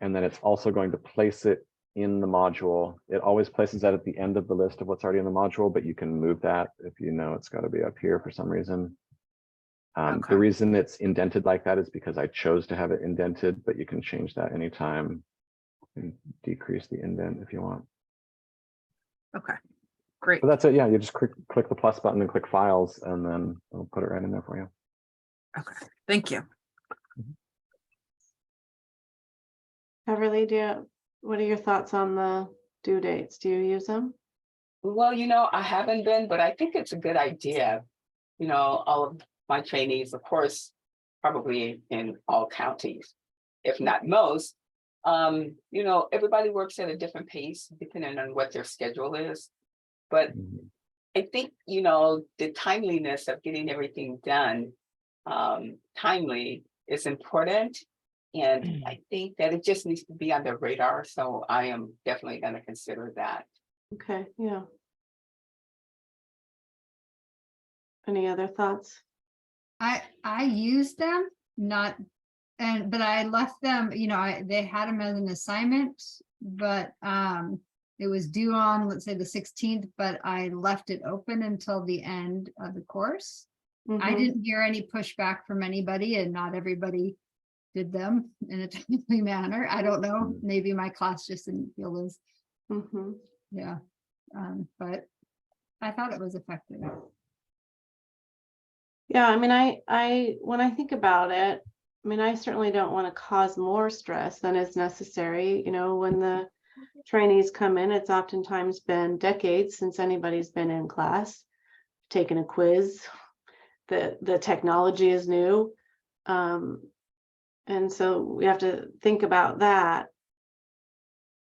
and then it's also going to place it in the module. It always places that at the end of the list of what's already in the module, but you can move that if you know it's got to be up here for some reason. Okay. The reason it's indented like that is because I chose to have it indented, but you can change that anytime and decrease the indent if you want. Okay. Great. So that's it. Yeah, you just click the plus button and click files, and then it'll put it right in there for you. Okay. Thank you. Beverly, what are your thoughts on the due dates? Do you use them? Well, I haven't been, but I think it's a good idea. All of my trainees, of course, probably in all counties, if not most, everybody works at a different pace depending on what their schedule is. But I think, the timeliness of getting everything done timely is important. And I think that it just needs to be on the radar. So I am definitely going to consider that. Okay, yeah. Any other thoughts? I used them, but I left them, they had them as an assignment, but it was due on, let's say, the 16th, but I left it open until the end of the course. I Mhm. didn't hear any pushback from anybody, and not everybody did them in a timely manner. I don't know, maybe my class just didn't feel as, Mhm. yeah. But I thought it was effective. Yeah, I mean, I when I think about it, I mean, I certainly don't want to cause more stress than is necessary. When the trainees come in, it's oftentimes been decades since anybody's been in class, taken a quiz. The technology is new. And so we have to think about that.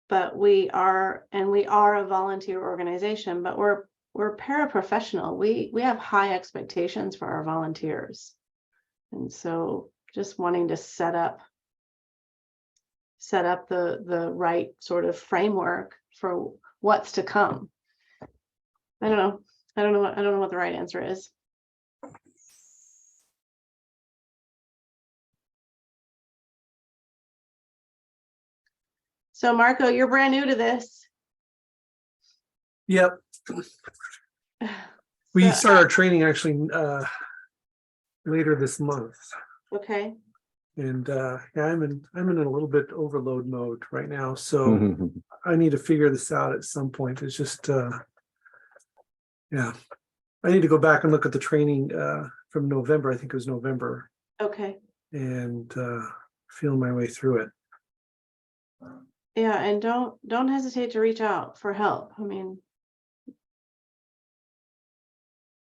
But we are a volunteer organization, but we're paraprofessional. We have high expectations for our volunteers. And so just wanting to set up the right sort of framework for what's to come. I don't know what the right answer is. So Marco, you're brand new to this. Yep. We So- start our training actually later this month. Okay. And yeah, I'm in a little bit overload mode right now. So I need to figure this out at some point. It's just yeah. I need to go back and look at the training from November. I think it was November, Okay. and feel my way through it. Yeah, and don't hesitate to reach out for help. I mean,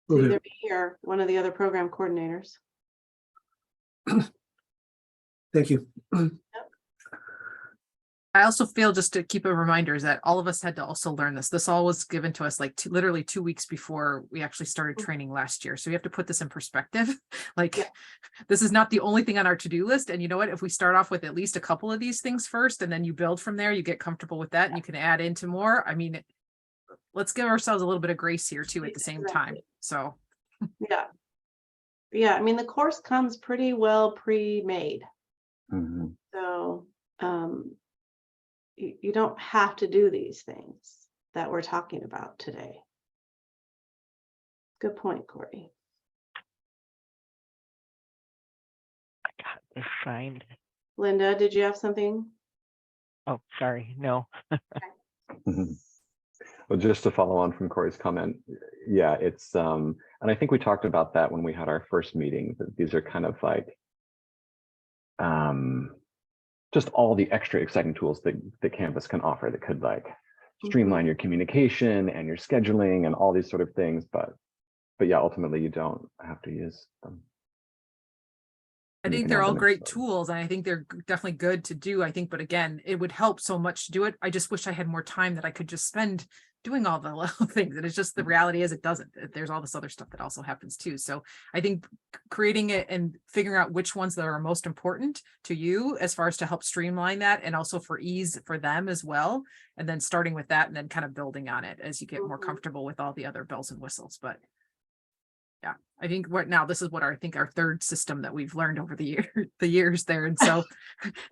Will do. either me or one of the other program coordinators. Thank you. I also feel, just to keep a reminder, is that all of us had to also learn this. This all was given to us like literally 2 weeks before we actually started training last year. So we have to put this in perspective. Like, Yeah. this is not the only thing on our to-do list. And you know what? If we start off with at least a couple of these things first, and then you build from there, you get comfortable with that and you can add into more. I mean, let's give ourselves a little bit of grace here too at the same time. Exactly. So Yeah. Yeah, I mean, the course comes pretty well pre-made. Mhm. So you don't have to do these things that we're talking about today. Good point, Corey. I got this signed. Linda, did you have something? Oh, sorry. No. Mhm. Well, just to follow on from Corey's comment, yeah, it's and I think we talked about that when we had our first meeting, that these are kind of like just all the extra exciting tools that Canvas can offer that could like streamline your communication and your scheduling and all these sort of things, but yeah, ultimately you don't have to use them. I You think can they're add all them in great some. tools, and I think they're definitely good to do. I think, but again, it would help so much to do it. I just wish I had more time that I could just spend doing all the little things. And it's just, the reality is it doesn't. There's all this other stuff that also happens too. So I think creating it and figuring out which ones that are most important to you as far as to help streamline that, and also for ease for them as well. And then starting with that and then kind of building on it as you get more comfortable with all the other bells and whistles. But yeah, I think this is what I think our third system that we've learned over the years there. And so,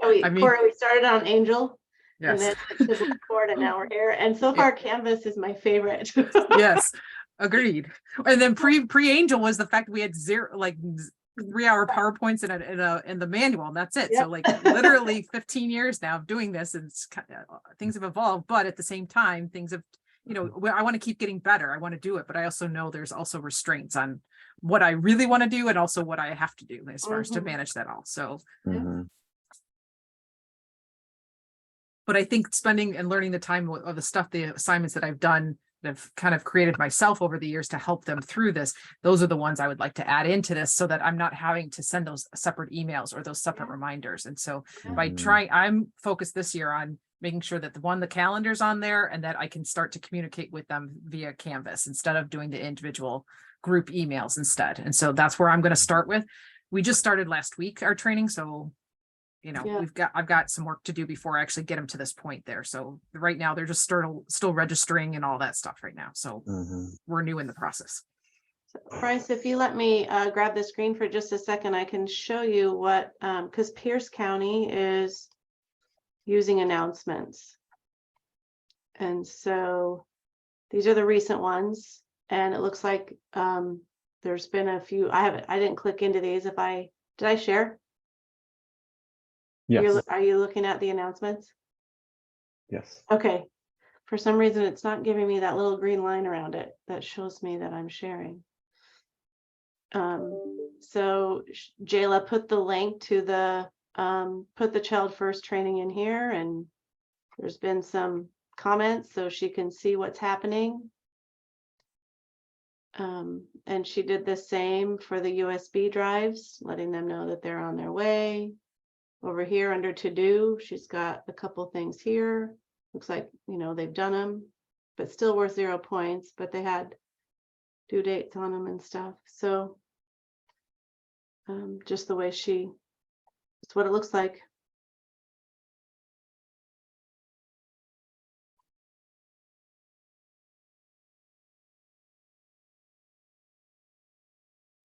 I mean, Corey, we started on Angel and yes, then went to Blackboard and now we're here. And so far Canvas is my favorite. yes, agreed. And then pre-Angel was the fact that we had 3-hour PowerPoints in the manual, and that's it. Yep. So like literally 15 years now of doing this, and it's things have evolved, but at the same time, things have, I want to keep getting better. I want to do it, but I also know there's also restraints on what I really want to do and also what I have to do as far as to manage that all. So, Mhm. but I think spending and learning the time of the assignments that I've done, that I've kind of created myself over the years to help them through this, those are the ones I would like to add into this so that I'm not having to send those separate emails or those separate reminders. And so by Mhm. I'm focused this year on making sure that the calendar's on there and that I can start to communicate with them via Canvas instead of doing the individual group emails instead. And so that's where I'm going to start with. We just started last week, our training. So, Yeah. I've got some work to do before I actually get them to this point there. So right now they're just still registering and all that stuff right now. So Mhm. we're new in the process. So, Bryce, if you let me grab the screen for just a second, I can show you what, because Pierce County is using announcements. And so these are the recent ones. And it looks like there's been a few. I didn't click into these. Did I share? Yes. Are you looking at the announcements? Yes. Okay. For some reason, it's not giving me that little green line around it that shows me that I'm sharing. So Jayla put the link to the put the child first training in here, and there's been some comments so she can see what's happening. And she did the same for the USB drives, letting them know that they're on their way. Over here under to do, she's got a couple things here. Looks like, they've done them, but still worth 0 points, but they had due dates on them and stuff. So just the way it's what it looks like.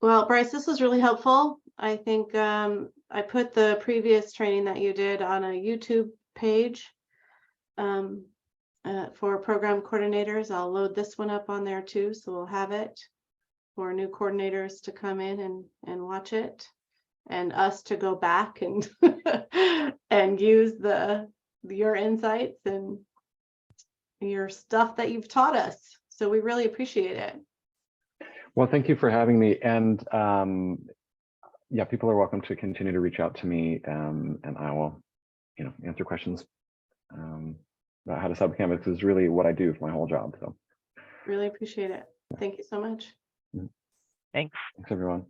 Well, Bryce, this was really helpful. I think I put the previous training that you did on a YouTube page for program coordinators. I'll load this one up on there too, so we'll have it for new coordinators to come in and watch it, and us to go back and and use your insights and your stuff that you've taught us. So we really appreciate it. Well, thank you for having me. And yeah, people are welcome to continue to reach out to me, and I will, answer questions about how to sub Canvas. This is really what I do for my whole job. So Really appreciate it. Thank you so much. Thanks. thanks, everyone.